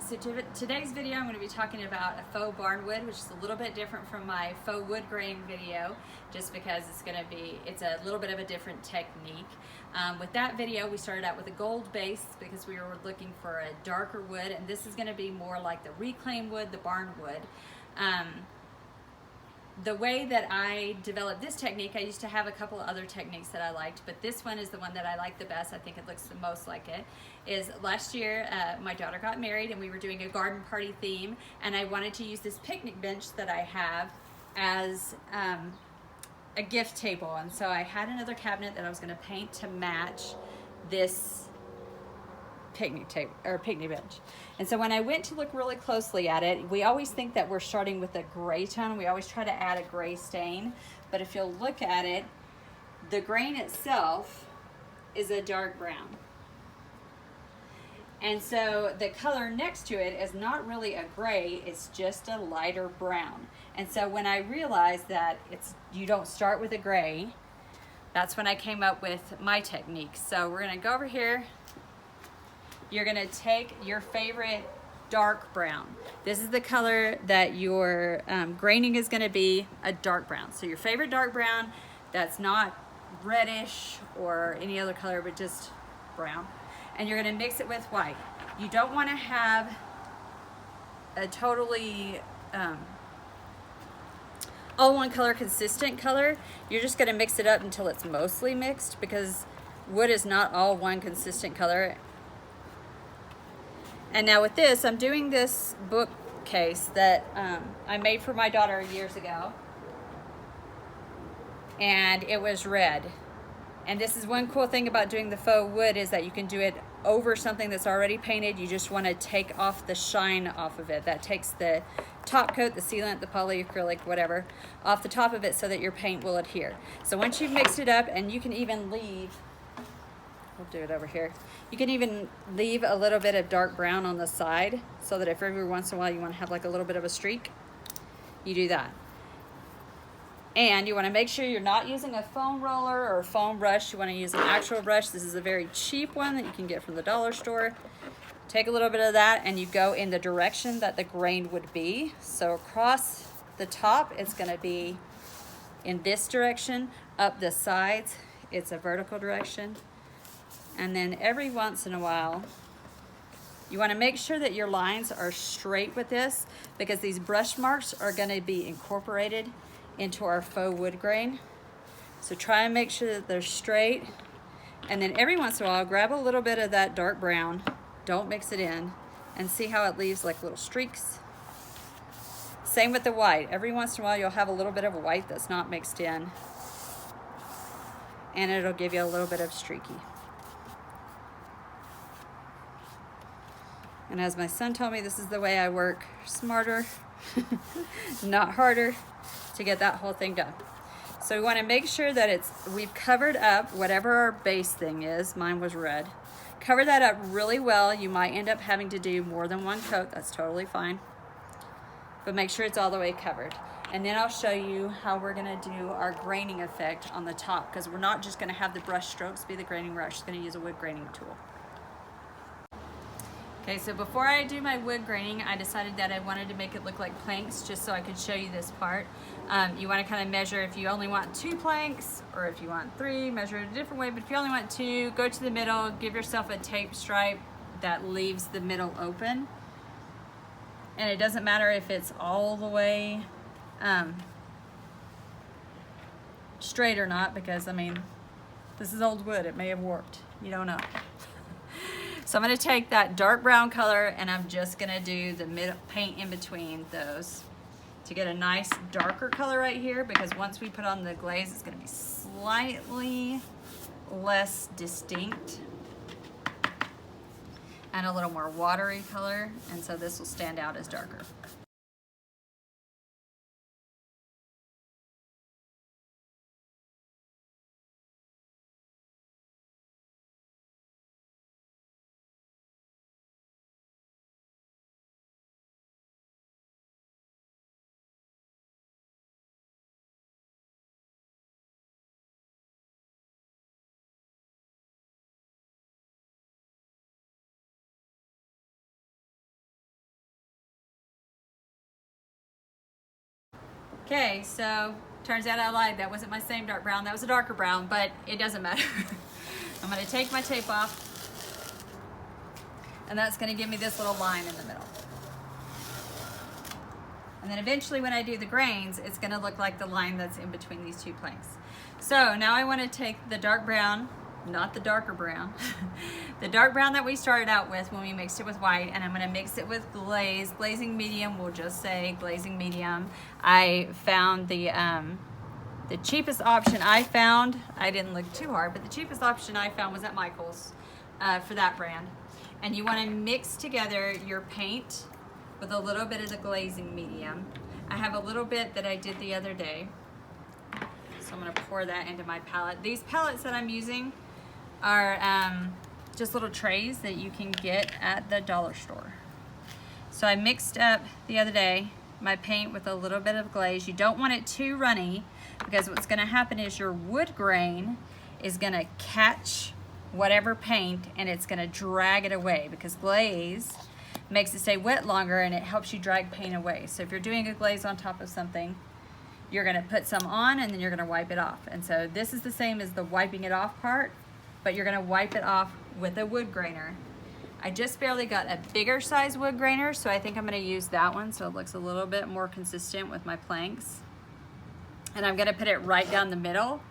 Today's video I'm going to be talking about a faux barn wood, which is a little bit different from my faux wood grain video, just because it's a little bit of a different technique. With that video, we started out with a gold base because we were looking for a darker wood, and this is going to be more like the reclaim wood, the barn wood. The way that I developed this technique, I used to have a couple of other techniques that I liked, but this one is the one that I like the best. I think it looks the most like it. Is last year my daughter got married and we were doing a garden party theme, and I wanted to use this picnic bench that I have as a gift table, and so I had another cabinet that I was going to paint to match this picnic table or picnic bench. And so when I went to look really closely at it, we always think that we're starting with a gray tone. We always try to add a gray stain, but if you'll look at it, the grain itself is a dark brown. And so the color next to it is not really a gray, it's just a lighter brown. And so when I realized that you don't start with a gray, that's when I came up with my technique. So we're gonna go over here. You're gonna take your favorite dark brown. This is the color that your graining is gonna be, a dark brown. So your favorite dark brown that's not reddish or any other color, but just brown. And you're gonna mix it with white. You don't wanna have a totally all one color consistent color. You're just gonna mix it up until it's mostly mixed, because wood is not all one consistent color. And now with this, I'm doing this bookcase that I made for my daughter years ago. And it was red. And this is one cool thing about doing the faux wood, is that you can do it over something that's already painted. You just want to take off the shine off of it. That takes the top coat, the sealant, the polyacrylic, whatever, off the top of it so that your paint will adhere. So once you've mixed it up, and you can even leave, we'll do it over here. You can even leave a little bit of dark brown on the side, so that if every once in a while you want to have like a little bit of a streak, you do that. And you want to make sure you're not using a foam roller or a foam brush. You want to use an actual brush. This is a very cheap one that you can get from the dollar store. Take a little bit of that and you go in the direction that the grain would be. So across the top, it's going to be in this direction. Up the sides, it's a vertical direction. And then every once in a while, you want to make sure that your lines are straight with this, because these brush marks are going to be incorporated into our faux wood grain. So try and make sure that they're straight. And then every once in a while, grab a little bit of that dark brown, don't mix it in, and see how it leaves like little streaks. Same with the white. Every once in a while, you'll have a little bit of white that's not mixed in, and it'll give you a little bit of streaky. And as my son told me, this is the way I work: smarter, not harder, to get that whole thing done. So we want to make sure that we've covered up whatever our base thing is. Mine was red. Cover that up really well. You might end up having to do more than one coat. That's totally fine. But make sure it's all the way covered. And then I'll show you how we're going to do our graining effect on the top, because we're not just going to have the brush strokes be the graining. We're actually going to use a wood graining tool. Okay, so before I do my wood graining, I decided that I wanted to make it look like planks, just so I could show you this part. You want to kind of measure if you only want 2 planks, or if you want 3, measure it a different way. But if you only want 2, go to the middle, give yourself a tape stripe that leaves the middle open. And it doesn't matter if it's all the way straight or not, because I mean, this is old wood, it may have warped, you don't know. So I'm going to take that dark brown color, and I'm just going to do the paint in between those to get a nice darker color right here, because once we put on the glaze, it's going to be slightly less distinct and a little more watery color, and so this will stand out as darker. Okay, so turns out I lied. That wasn't my same dark brown. That was a darker brown, but it doesn't matter. I'm gonna take my tape off, and that's gonna give me this little line in the middle. And then eventually when I do the grains, it's gonna look like the line that's in between these two planks. So now I wanna take the dark brown, not the darker brown, the dark brown that we started out with when we mixed it with white, and I'm gonna mix it with glaze. Glazing medium, we'll just say glazing medium. I found the cheapest option I found, I didn't look too hard, but the cheapest option I found was at Michael's for that brand. And you wanna mix together your paint with a little bit of the glazing medium. I have a little bit that I did the other day, so I'm gonna pour that into my palette. These palettes that I'm using are just little trays that you can get at the dollar store. So I mixed up the other day my paint with a little bit of glaze. You don't want it too runny, because what's gonna happen is your wood grain is gonna catch whatever paint and it's gonna drag it away, because glaze makes it stay wet longer and it helps you drag paint away. So if you're doing a glaze on top of something, you're gonna put some on and then you're gonna wipe it off. And so this is the same as the wiping it off part, but you're gonna wipe it off with a wood grainer. I just barely got a bigger size wood grainer, so I think I'm gonna use that one so it looks a little bit more consistent with my planks. And I'm gonna put it right down the middle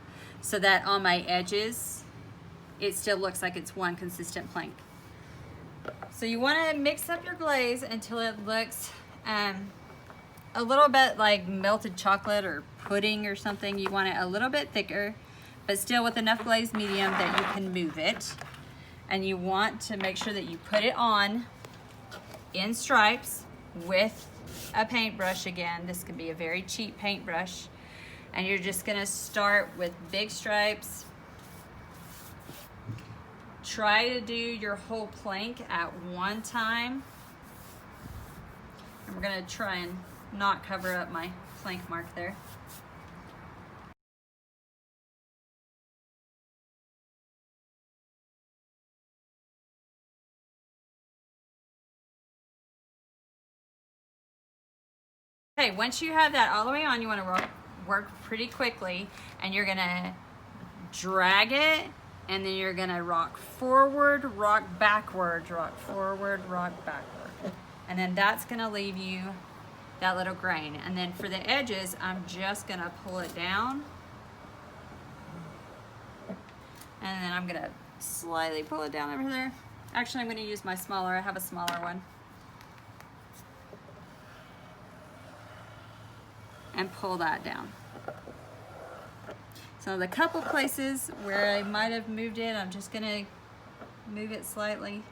so that on my edges, it still looks like it's one consistent plank. So you wanna mix up your glaze until it looks a little bit like melted chocolate or pudding or something. You want it a little bit thicker, but still with enough glaze medium that you can move it. And you want to make sure that you put it on in stripes with a paintbrush again. This could be a very cheap paintbrush. And you're just gonna start with big stripes. Try to do your whole plank at one time. And we're gonna try and not cover up my plank mark there. Okay, once you have that all the way on, you wanna work pretty quickly, and you're gonna drag it, and then you're gonna rock forward, rock backwards, rock forward, rock backward. And then that's gonna leave you that little grain. And then for the edges, I'm just gonna pull it down. And then I'm gonna slightly pull it down over there. Actually, I'm gonna use my smaller, I have a smaller one. And pull that down. So the couple places where I might have moved it, I'm just gonna move it slightly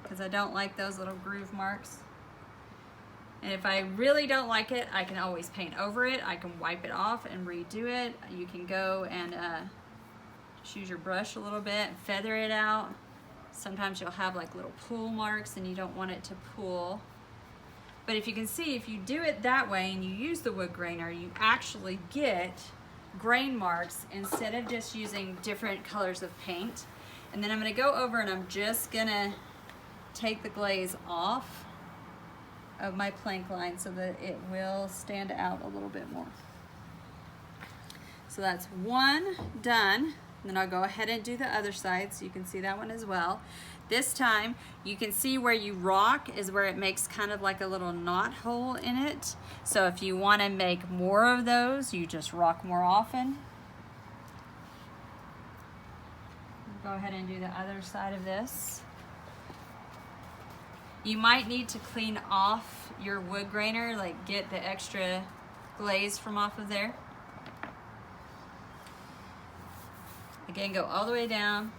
because I don't like those little groove marks. And if I really don't like it, I can always paint over it. I can wipe it off and redo it. You can go and just use your brush a little bit, feather it out. Sometimes you'll have like little pool marks and you don't want it to pool. But if you can see, if you do it that way and you use the wood grainer, you actually get grain marks instead of just using different colors of paint. And then I'm gonna go over and I'm just gonna take the glaze off of my plank line so that it will stand out a little bit more. So that's one done. Then I'll go ahead and do the other side so you can see that one as well. This time, you can see where you rock is where it makes kind of like a little knot hole in it. So if you want to make more of those, you just rock more often. Go ahead and do the other side of this. You might need to clean off your wood grainer, like get the extra glaze from off of there. Again, go all the way down.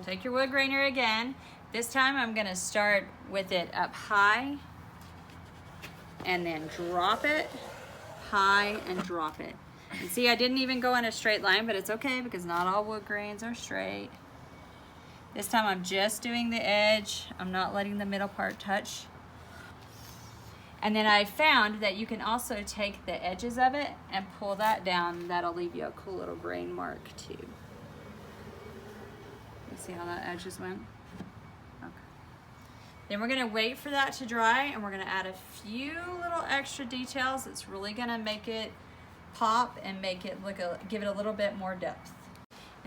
Take your wood grainer again. This time I'm gonna start with it up high and then drop it, high and drop it. And see, I didn't even go in a straight line, but it's okay because not all wood grains are straight. This time I'm just doing the edge. I'm not letting the middle part touch. And then I found that you can also take the edges of it and pull that down. That'll leave you a cool little grain mark too. You see how that edge just went? Okay. Then we're gonna wait for that to dry, and we're gonna add a few little extra details. It's really gonna make it pop and make it look give it a little bit more depth.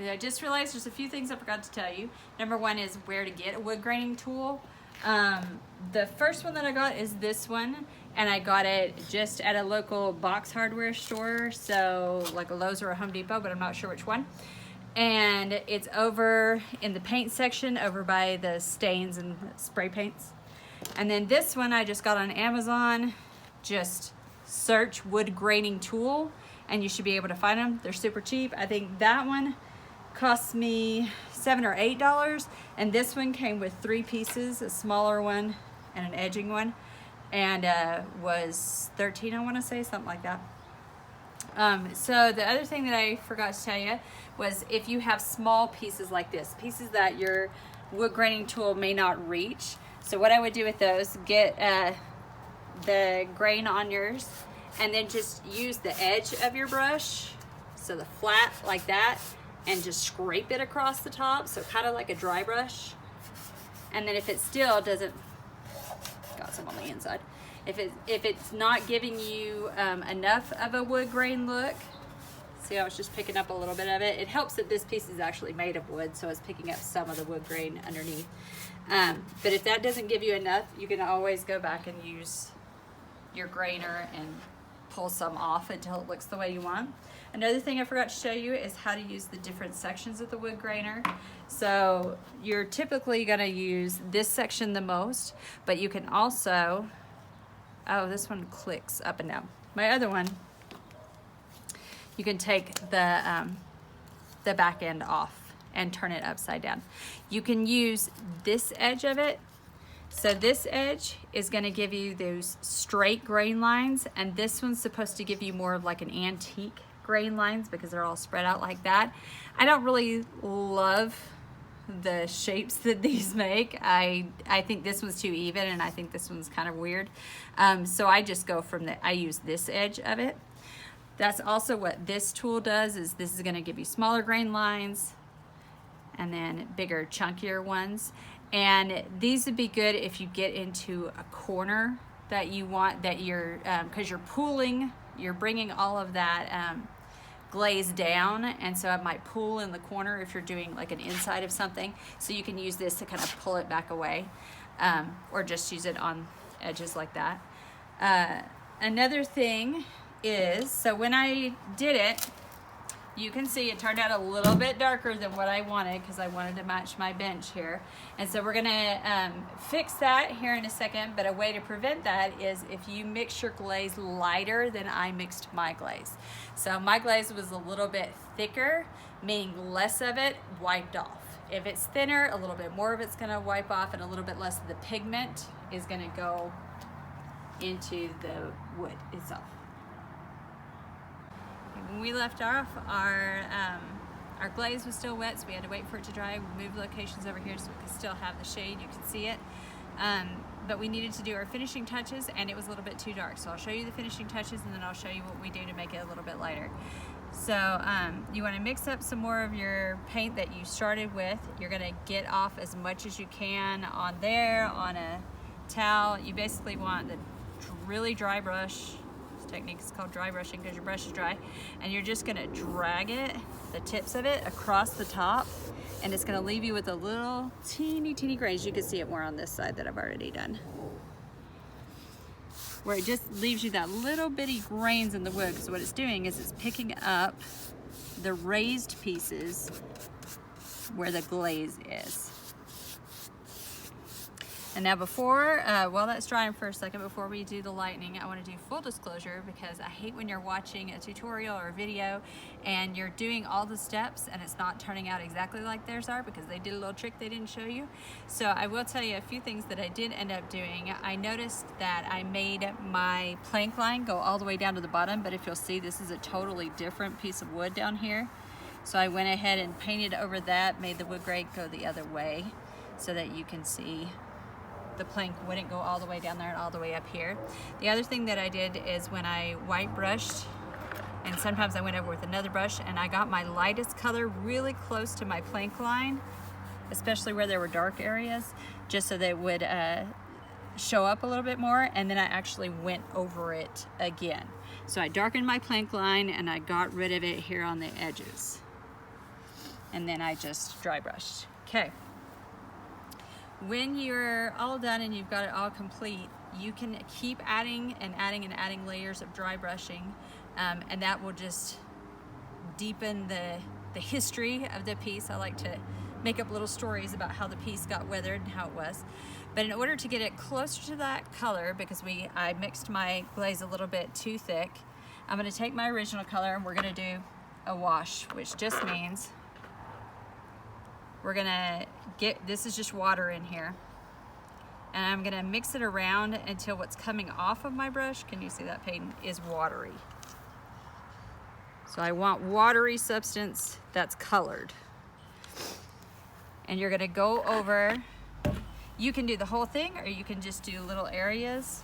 I just realized there's a few things I forgot to tell you. Number one is where to get a wood graining tool. The first one that I got is this one, and I got it just at a local box hardware store, so like a Lowe's or a Home Depot, but I'm not sure which one. And it's over in the paint section over by the stains and spray paints. And then this one I just got on Amazon. Just search wood graining tool and you should be able to find them. They're super cheap. I think that one cost me $7 or $8, and this one came with 3 pieces, a smaller one and an edging one, and was $13, I want to say, something like that. So the other thing that I forgot to tell you was if you have small pieces like this, pieces that your wood graining tool may not reach, so what I would do with those, get the grain on yours and then just use the edge of your brush, so the flat like that, and just scrape it across the top, so kind of like a dry brush. And then if it still doesn't, got some on the inside, if it's not giving you enough of a wood grain look, see how it's just picking up a little bit of it. It helps that this piece is actually made of wood, so it's picking up some of the wood grain underneath. But if that doesn't give you enough, you can always go back and use your grainer and pull some off until it looks the way you want. Another thing I forgot to show you is how to use the different sections of the wood grainer. So you're typically gonna use this section the most, but you can also, oh, this one clicks up and down. My other one, you can take the back end off and turn it upside down. You can use this edge of it. So this edge is going to give you those straight grain lines, and this one's supposed to give you more of like an antique grain lines because they're all spread out like that. I don't really love the shapes that these make. I think this one's too even, and I think this one's kind of weird. So I just go from I use this edge of it. That's also what this tool does, is this is going to give you smaller grain lines and then bigger, chunkier ones. And these would be good if you get into a corner that you want, that you're, because you're bringing all of that glaze down, and so it might pull in the corner if you're doing like an inside of something. So you can use this to kind of pull it back away, or just use it on edges like that. Another thing is, so when I did it, you can see it turned out a little bit darker than what I wanted because I wanted to match my bench here. And so we're gonna fix that here in a second, but a way to prevent that is if you mix your glaze lighter than I mixed my glaze. So my glaze was a little bit thicker, meaning less of it wiped off. If it's thinner, a little bit more of it's gonna wipe off, and a little bit less of the pigment is gonna go into the wood itself. When we left off, our glaze was still wet, so we had to wait for it to dry. We moved locations over here so we could still have the shade, you can see it. But we needed to do our finishing touches, and it was a little bit too dark. So I'll show you the finishing touches, and then I'll show you what we do to make it a little bit lighter. So you want to mix up some more of your paint that you started with. You're going to get off as much as you can on there, on a towel. You basically want the really dry brush. Technique is called dry brushing because your brush is dry, and you're just going to drag it, the tips of it, across the top, and it's going to leave you with a little teeny grains. You can see it more on this side that I've already done, where it just leaves you that little bitty grains in the wood, because what it's doing is it's picking up the raised pieces where the glaze is. And now before, while that's drying for a second, before we do the lightning, I want to do full disclosure, because I hate when you're watching a tutorial or a video and you're doing all the steps and it's not turning out exactly like theirs are, because they did a little trick they didn't show you. So I will tell you a few things that I did end up doing. I noticed that I made my plank line go all the way down to the bottom, but if you'll see, this is a totally different piece of wood down here. So I went ahead and painted over that, made the wood grain go the other way so that you can see the plank wouldn't go all the way down there and all the way up here. The other thing that I did is when I white brushed, and sometimes I went over with another brush, and I got my lightest color really close to my plank line, especially where there were dark areas, just so that it would show up a little bit more, and then I actually went over it again. So I darkened my plank line and I got rid of it here on the edges. And then I just dry brushed. Okay. When you're all done and you've got it all complete, you can keep adding and adding and adding layers of dry brushing, and that will just deepen the history of the piece. I like to make up little stories about how the piece got weathered and how it was. But in order to get it closer to that color, because I mixed my glaze a little bit too thick, I'm going to take my original color and we're going to do a wash, which just means we're going to get, this is just water in here, and I'm going to mix it around until what's coming off of my brush, can you see that paint, is watery. So I want watery substance that's colored. And you're going to go over, you can do the whole thing or you can just do little areas.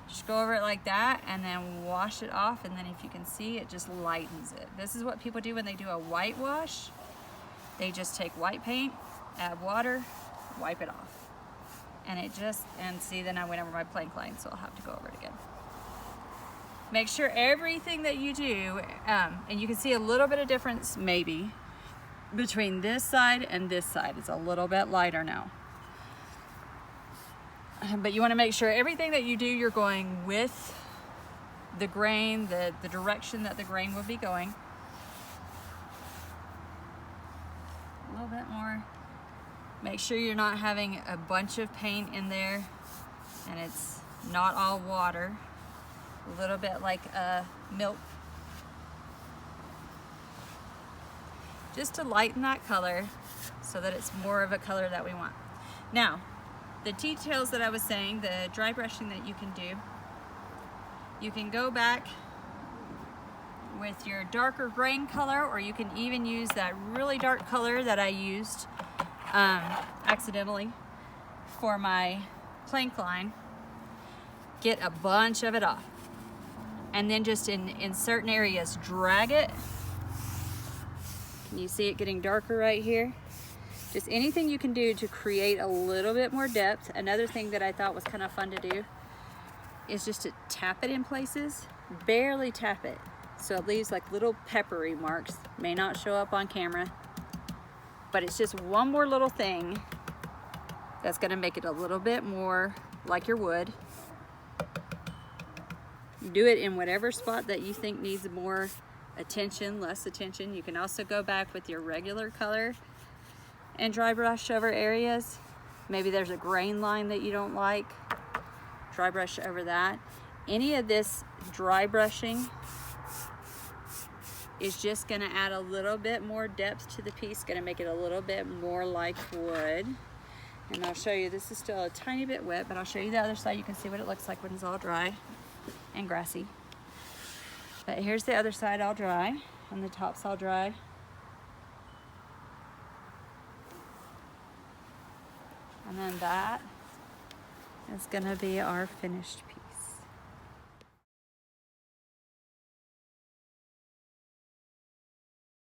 Just go over it like that and then wash it off, and then if you can see, it just lightens it. This is what people do when they do a whitewash. They just take white paint, add water, wipe it off. And it just, and see, then I went over my plank line, so I'll have to go over it again. Make sure everything that you do, and you can see a little bit of difference maybe between this side and this side. It's a little bit lighter now. But you want to make sure everything that you do, you're going with the grain, the direction that the grain would be going. A little bit more. Make sure you're not having a bunch of paint in there and it's not all water. A little bit like milk. Just to lighten that color so that it's more of a color that we want. Now, the details that I was saying, the dry brushing that you can do, you can go back with your darker grain color, or you can even use that really dark color that I used accidentally for my plank line. Get a bunch of it off. And then just in certain areas, drag it. Can you see it getting darker right here? Just anything you can do to create a little bit more depth. Another thing that I thought was kind of fun to do is just to tap it in places. Barely tap it. So it leaves like little peppery marks. May not show up on camera, but it's just one more little thing that's gonna make it a little bit more like your wood. Do it in whatever spot that you think needs more attention, less attention. You can also go back with your regular color and dry brush over areas. Maybe there's a grain line that you don't like. Dry brush over that. Any of this dry brushing is just gonna add a little bit more depth to the piece, gonna make it a little bit more like wood. And I'll show you, this is still a tiny bit wet, but I'll show you the other side. You can see what it looks like when it's all dry and grassy. But here's the other side all dry, and the top's all dry. And then that is gonna be our finished piece.